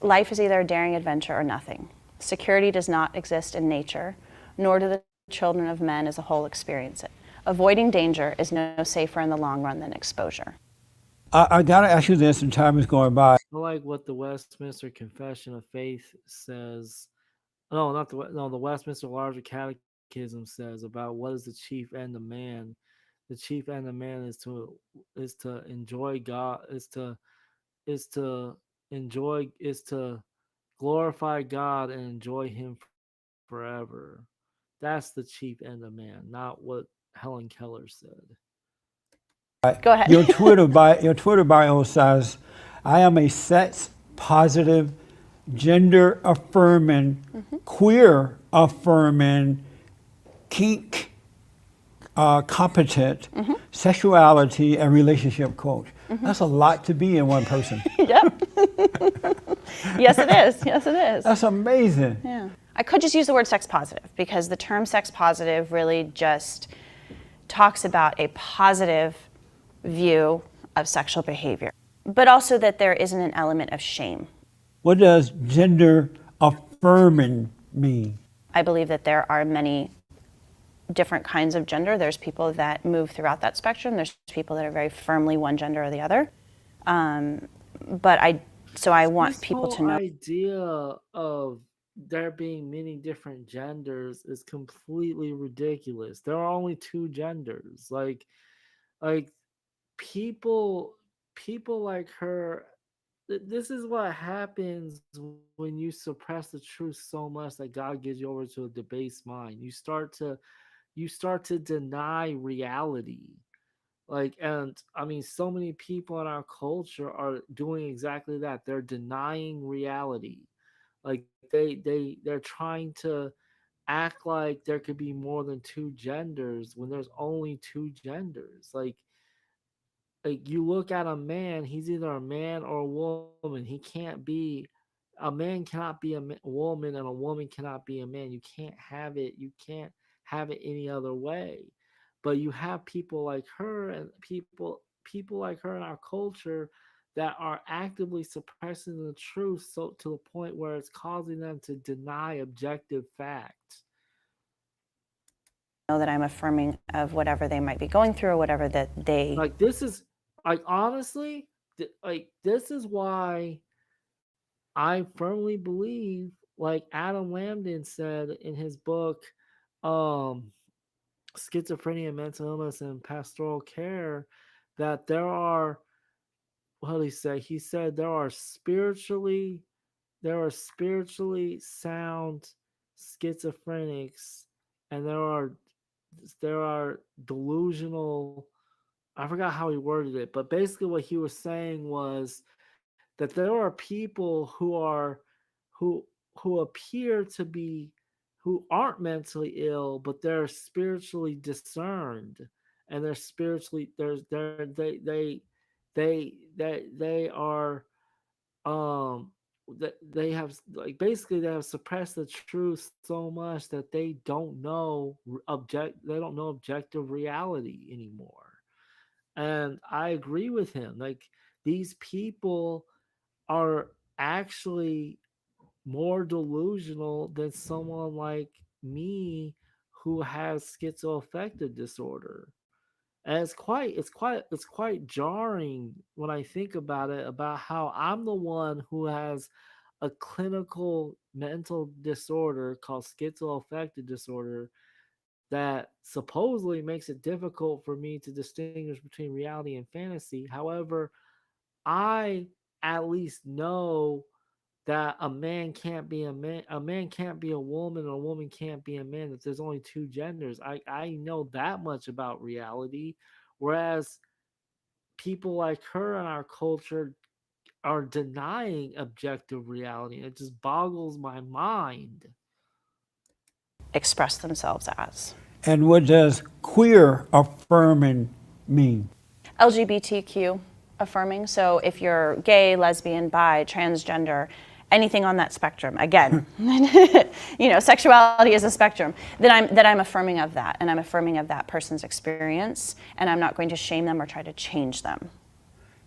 Life is either a daring adventure or nothing. Security does not exist in nature, nor do the children of men as a whole experience it. Avoiding danger is no safer in the long run than exposure. I got to ask you this, and time is going by. I like what the Westminster Confession of Faith says. No, not the Westminster Larger Catechism says about what is the chief end of man. The chief end of man is to enjoy God, is to glorify God and enjoy Him forever. That's the chief end of man, not what Helen Keller said. Go ahead. Your Twitter bio says, "I am a sex positive, gender affirming, queer affirming, kink competent, sexuality and relationship coach." That's a lot to be in one person. Yep. Yes, it is. Yes, it is. That's amazing. Yeah. I could just use the word sex positive because the term sex positive really just talks about a positive view of sexual behavior, but also that there isn't an element of shame. What does gender affirming mean? I believe that there are many different kinds of gender. There's people that move throughout that spectrum. There's people that are very firmly one gender or the other. But I want people to know. The idea of there being many different genders is completely ridiculous. There are only two genders. Like people like her this is what happens when you suppress the truth so much that God gives you over to a debased mind. You start to deny reality. Like, and I mean, so many people in our culture are doing exactly that. They're denying reality. Like they're trying to act like there could be more than two genders when there's only two genders. Like you look at a man, he's either a man or a woman. He can't be a man cannot be a woman and a woman cannot be a man. You can't have it. You can't have it any other way. But you have people like her and people like her in our culture that are actively suppressing the truth so to the point where it's causing them to deny objective facts. Know that I'm affirming of whatever they might be going through or whatever that they. Like this is like honestly, like this is why I firmly believe, like Adam Lambden said in his book, um, Schizophrenia, Mental Illness, and Pastoral Care, that what did he say? He said there are spiritually sound schizophrenics, and there are delusional. I forgot how he worded it, but basically what he was saying was that there are people who appear to be who aren't mentally ill, but they're spiritually discerned, and they're spiritually there's they are um they have like basically they have suppressed the truth so much that they don't know objective reality anymore. And I agree with him. Like these people are actually more delusional than someone like me who has schizoaffective disorder. And it's quite jarring when I think about it, about how I'm the one who has a clinical mental disorder called schizoaffective disorder that supposedly makes it difficult for me to distinguish between reality and fantasy. However, I at least know that a man can't be a woman, or a woman can't be a man, that there's only two genders. I know that much about reality, whereas people like her in our culture are denying objective reality. It just boggles my mind. Express themselves as. And what does queer affirming mean? LGBTQ affirming. So if you're gay, lesbian, bi, transgender, anything on that spectrum, again, sexuality is a spectrum, then I'm affirming of that, and I'm affirming of that person's experience, and I'm not going to shame them or try to change them.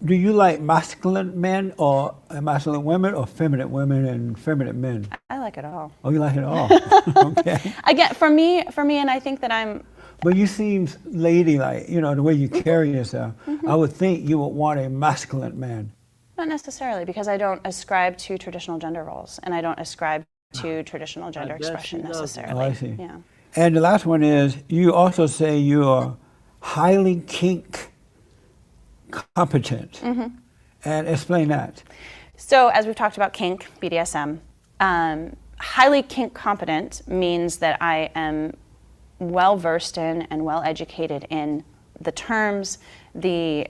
Do you like masculine men or masculine women or feminine women and feminine men? I like it all. Oh, you like it all. Okay. Again, for me, and I think that I'm. But you seem ladylike, the way you carry yourself. I would think you would want a masculine man. Not necessarily, because I don't ascribe to traditional gender roles, and I don't ascribe to traditional gender expression necessarily. Oh, I see. Yeah. And the last one is, you also say you are highly kink competent. And explain that. So as we've talked about kink, BDSM, highly kink competent means that I am well versed in and well educated in the terms, the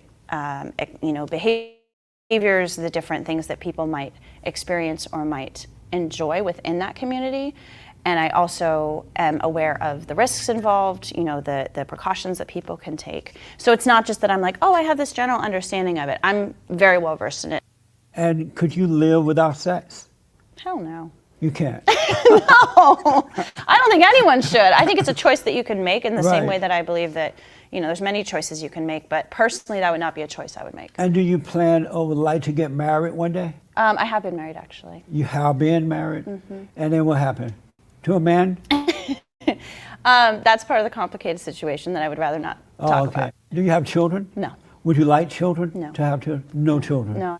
behaviors, the different things that people might experience or might enjoy within that community. And I also am aware of the risks involved, the precautions that people can take. So it's not just that I'm like, oh, I have this general understanding of it. I'm very well versed in it. And could you live without sex? Hell no. You can't. No, I don't think anyone should. I think it's a choice that you can make in the same way that I believe that, there's many choices you can make, but personally that would not be a choice I would make. And do you plan or would like to get married one day? I have been married, actually. You have been married? And then what happened? To a man? That's part of the complicated situation that I would rather not talk about. Do you have children? No. Would you like children? No. To have children? No children? No.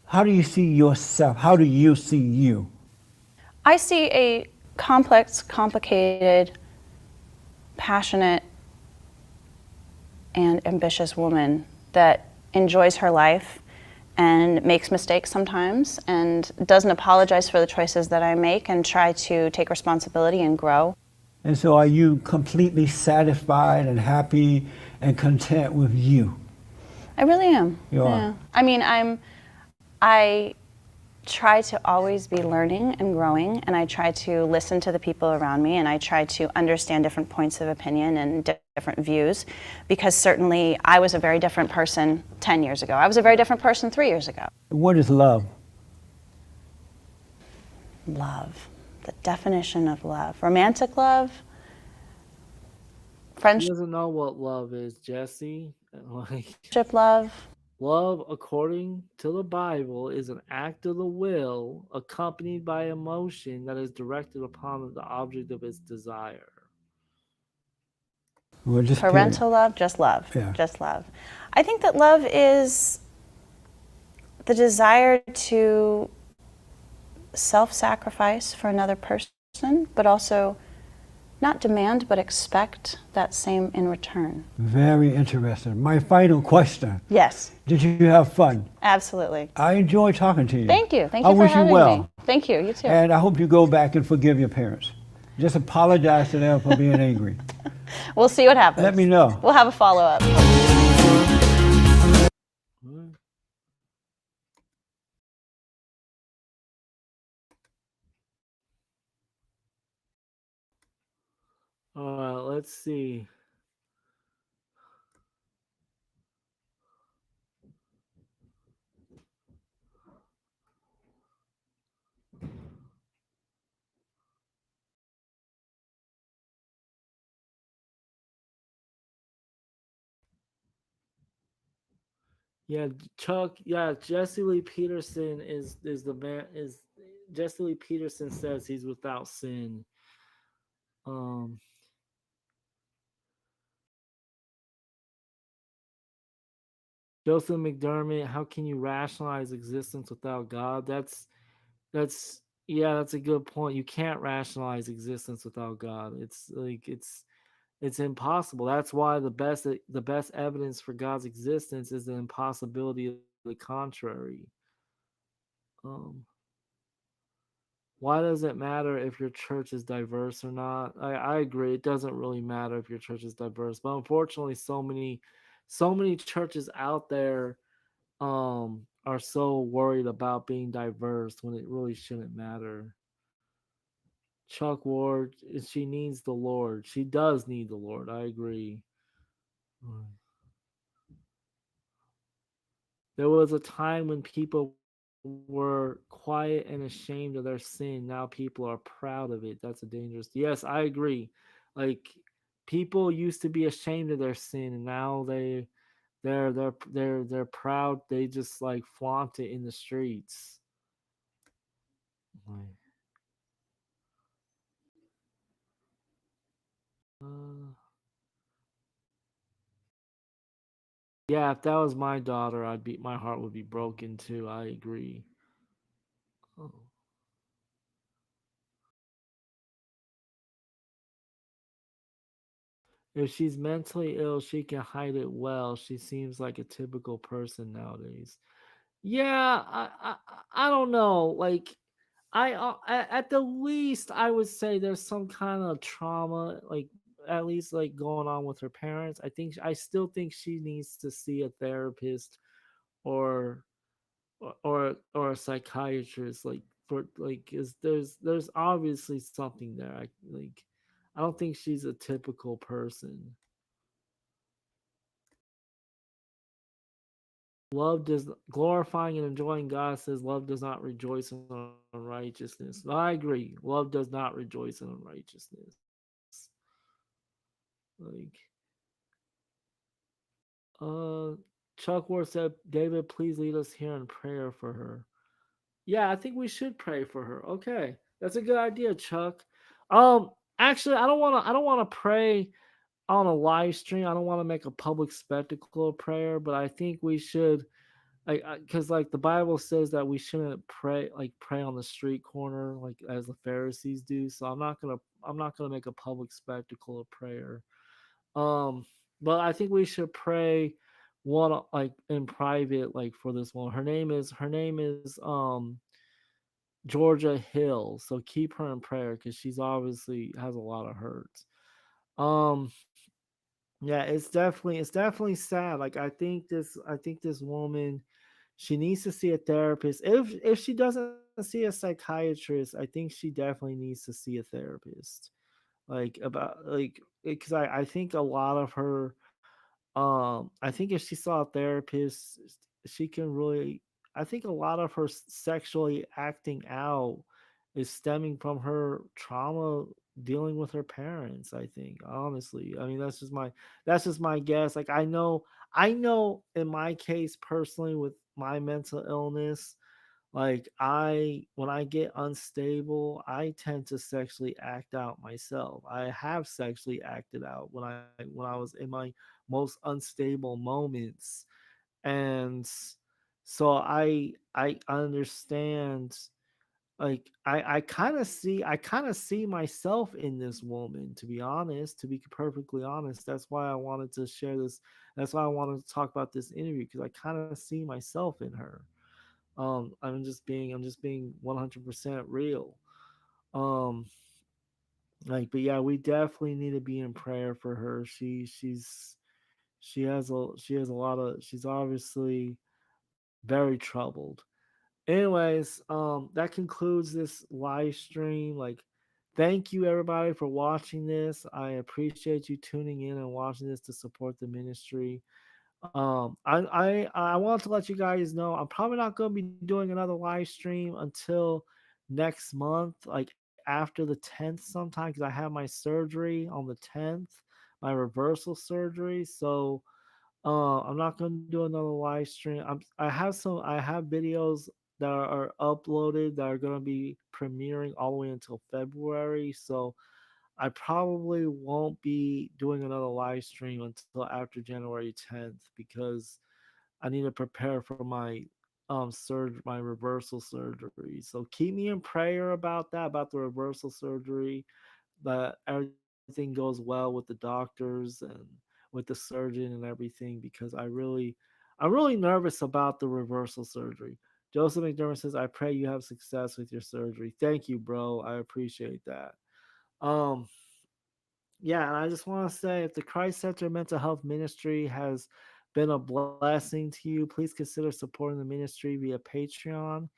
How do you see yourself? How do you see you? I see a complex, complicated, passionate, and ambitious woman that enjoys her life and makes mistakes sometimes and doesn't apologize for the choices that I make and try to take responsibility and grow. And so are you completely satisfied and happy and content with you? I really am. You are. Yeah. I mean, I try to always be learning and growing, and I try to listen to the people around me, and I try to understand different points of opinion and different views, because certainly I was a very different person 10 years ago. I was a very different person 3 years ago. What is love? Love, the definition of love. Romantic love, He friendship doesn't know what love is, Jesse. Like, love. love, according to the Bible, is an act of the will accompanied by emotion that is directed upon the object of its desire. We're just curious. Parental love, just love. Yeah. Just love. I think that love is the desire to self-sacrifice for another person, but also not demand, but expect that same in return. Very interesting. My final question. Yes, Did you have fun? absolutely. I enjoyed talking to you. Thank you. Thank I you for wish having you well. me. Thank you. You too. And I hope you go back and forgive your parents. Just apologize to them for being angry. We'll see what happens. Let me know. We'll have a follow-up. Hmm. All right, let's see. Yeah, Chuck. Yeah, Jesse Lee Peterson is the man. Is Jesse Lee Peterson says he's without sin. Um, Joseph McDermott. How can you rationalize existence without God? That's yeah, that's a good point. You can't rationalize existence without God. It's like it's impossible. That's why the best evidence for God's existence is the impossibility of the contrary. Um, why does it matter if your church is diverse or not? I agree. It doesn't really matter if your church is diverse, but unfortunately, so many churches out there are so worried about being diverse when it really shouldn't matter. Chuck Ward, she needs the Lord. She does need the Lord. I agree. Mm. There was a time when people were quiet and ashamed of their sin. Now people are proud of it. That's a dangerous. Yes, I agree. Like people used to be ashamed of their sin, and now they're proud. They just like flaunt it in the streets. Like, uh, yeah, if that was my daughter, my heart would be broken too. I agree. Oh. If she's mentally ill, she can hide it well. She seems like a typical person nowadays. Yeah, I don't know. Like, at the least, I would say there's some kind of trauma, like at least like going on with her parents. I still think she needs to see a therapist or or a psychiatrist. Like for like, is there's obviously something there. I don't think she's a typical person. Love does glorifying and enjoying God says love does not rejoice in unrighteousness. I agree. Love does not rejoice in unrighteousness. Like uh Chuck Ward said, David, please lead us here in prayer for her. Yeah, I think we should pray for her. Okay. That's a good idea, Chuck. Actually I don't wanna pray on a live stream. I don't want to make a public spectacle of prayer, but I think we should because like the Bible says that we shouldn't pray on the street corner like as the Pharisees do. So I'm not gonna make a public spectacle of prayer. Um, but I think we should pray one like in private, like for this one. Her name is Georgia Hill. So keep her in prayer because she's obviously has a lot of hurts. Um, yeah, it's definitely sad. Like I think this woman, she needs to see a therapist. If she doesn't see a psychiatrist, I think she definitely needs to see a therapist. Like about like because I think a lot of her I think if she saw a therapist, she can really. I think a lot of her sexually acting out is stemming from her trauma dealing with her parents. I think honestly, I mean that's just my guess. Like I know in my case personally with my mental illness, like when I get unstable, I tend to sexually act out myself. I have sexually acted out when I was in my most unstable moments. And so I understand, like I kind of see myself in this woman, to be honest, to be perfectly honest. That's why I wanted to share this. That's why I wanted to talk about this interview, because I kind of see myself in her. I'm just being 100% real. Um, but yeah, we definitely need to be in prayer for her. She has a lot of. She's obviously very troubled. Anyways, that concludes this live stream. Like, thank you everybody for watching this. I appreciate you tuning in and watching this to support the ministry. I want to let you guys know I'm probably not going to be doing another live stream until next month, like after the 10th sometime, because I have my surgery on the 10th, my reversal surgery. So I'm not going to do another live stream. I have videos that are uploaded that are going to be premiering all the way until February. So I probably won't be doing another live stream until after January 10th, because I need to prepare for my reversal surgery. So keep me in prayer about that, about the reversal surgery, that everything goes well with the doctors and with the surgeon and everything, because I'm really nervous about the reversal surgery. Joseph McDermott says, I pray you have success with your surgery. Thank you, bro. I appreciate that. Um, yeah, and I just want to say, if the Christ Center Mental Health Ministry has been a blessing to you, please consider supporting the ministry via Patreon.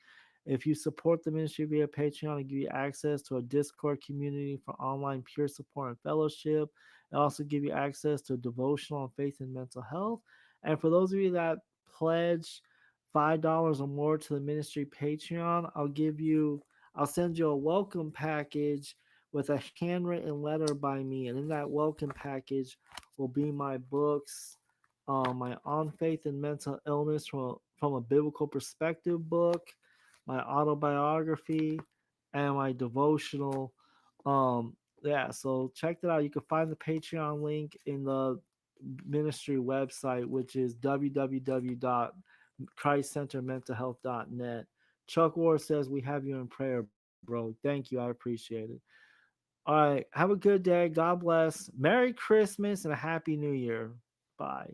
If you support the ministry via Patreon, it give you access to a Discord community for online peer support and fellowship. It also give you access to devotional on faith and mental health. And for those of you that pledge $5 or more to the ministry Patreon, I'll send you a welcome package with a handwritten letter by me. And in that welcome package will be my books, my On Faith and Mental Illness from a biblical perspective book, my autobiography, and my devotional. Yeah, so check that out. You can find the Patreon link in the ministry website, which is www.christcentermentalhealth.net. Chuck Ward says, we have you in prayer, bro. Thank you. I appreciate it. All right. Have a good day. God bless. Merry Christmas and a Happy New Year. Bye.